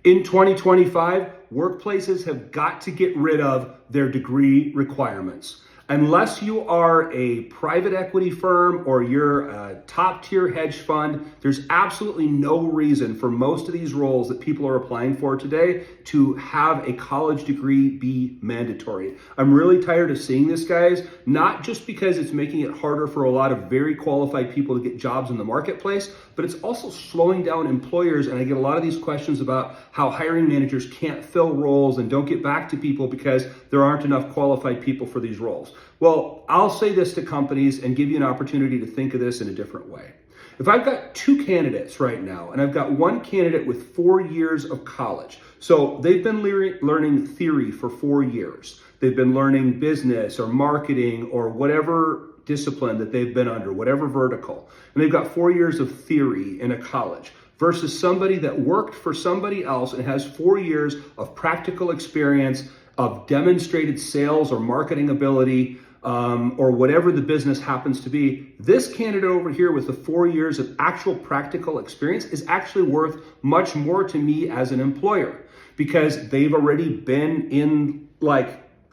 In 2025, workplaces have got to get rid of their degree requirements. Unless you are a private equity firm or you're a top tier hedge fund, there's absolutely no reason for most of these roles that people are applying for today to have a college degree be mandatory. I'm really tired of seeing this, guys, not just because it's making it harder for a lot of very qualified people to get jobs in the marketplace, but it's also slowing down employers. And I get a lot of these questions about how hiring managers can't fill roles and don't get back to people because there aren't enough qualified people for these roles. Well, I'll say this to companies and give you an opportunity to think of this in a different way. If I've got two candidates right now, and I've got one candidate with 4 years of college, so they've been learning theory for 4 years. They've been learning business or marketing or whatever discipline that they've been under, whatever vertical, and they've got 4 years of theory in a college, versus somebody that worked for somebody else and has 4 years of practical experience, of demonstrated sales or marketing ability, or whatever the business happens to be. This candidate over here with the 4 years of actual practical experience is actually worth much more to me as an employer, because they've already been in,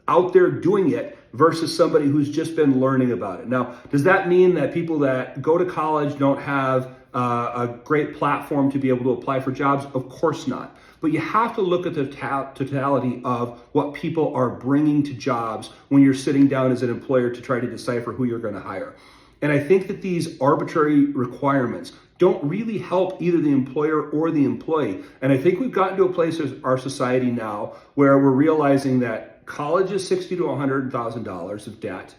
out there doing it, versus somebody who's just been learning about it. Now, does that mean that people that go to college don't have a great platform to be able to apply for jobs? Of course not. But you have to look at the totality of what people are bringing to jobs when you're sitting down as an employer to try to decipher who you're going to hire. And I think that these arbitrary requirements don't really help either the employer or the employee. And I think we've gotten to a place in our society now where we're realizing that college is $60,000 to $100,000 of debt.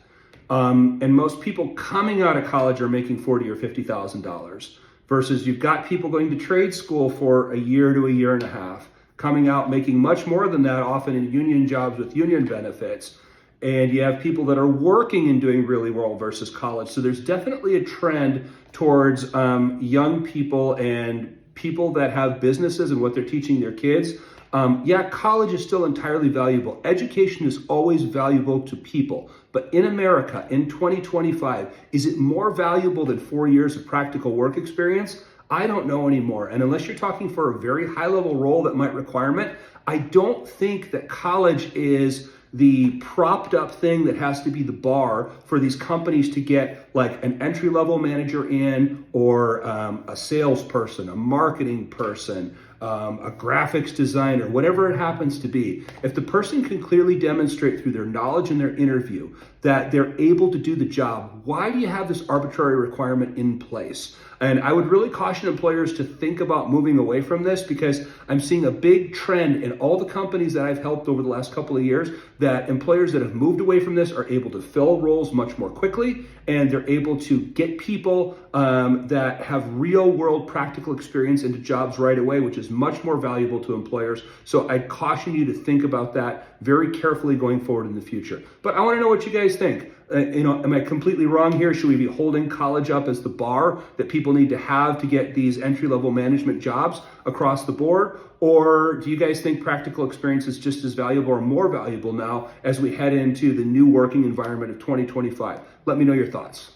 And most people coming out of college are making $40,000 or $50,000, versus you've got people going to trade school for a year to a year and a half, coming out making much more than that, often in union jobs with union benefits. And you have people that are working and doing really well versus college. So there's definitely a trend towards young people and people that have businesses and what they're teaching their kids. College is still entirely valuable. Education is always valuable to people. But in America, in 2025, is it more valuable than 4 years of practical work experience? I don't know anymore. And unless you're talking for a very high level role that might require it, I don't think that college is the propped up thing that has to be the bar for these companies to get like an entry level manager in, or a salesperson, a marketing person, a graphics designer, whatever it happens to be. If the person can clearly demonstrate through their knowledge in their interview that they're able to do the job, why do you have this arbitrary requirement in place? And I would really caution employers to think about moving away from this, because I'm seeing a big trend in all the companies that I've helped over the last couple of years, that employers that have moved away from this are able to fill roles much more quickly, and they're able to get people that have real world practical experience into jobs right away, which is much more valuable to employers. So I caution you to think about that very carefully going forward in the future. But I want to know what you guys think. Am I completely wrong here? Should we be holding college up as the bar that people need to have to get these entry-level management jobs across the board? Or do you guys think practical experience is just as valuable or more valuable now as we head into the new working environment of 2025? Let me know your thoughts.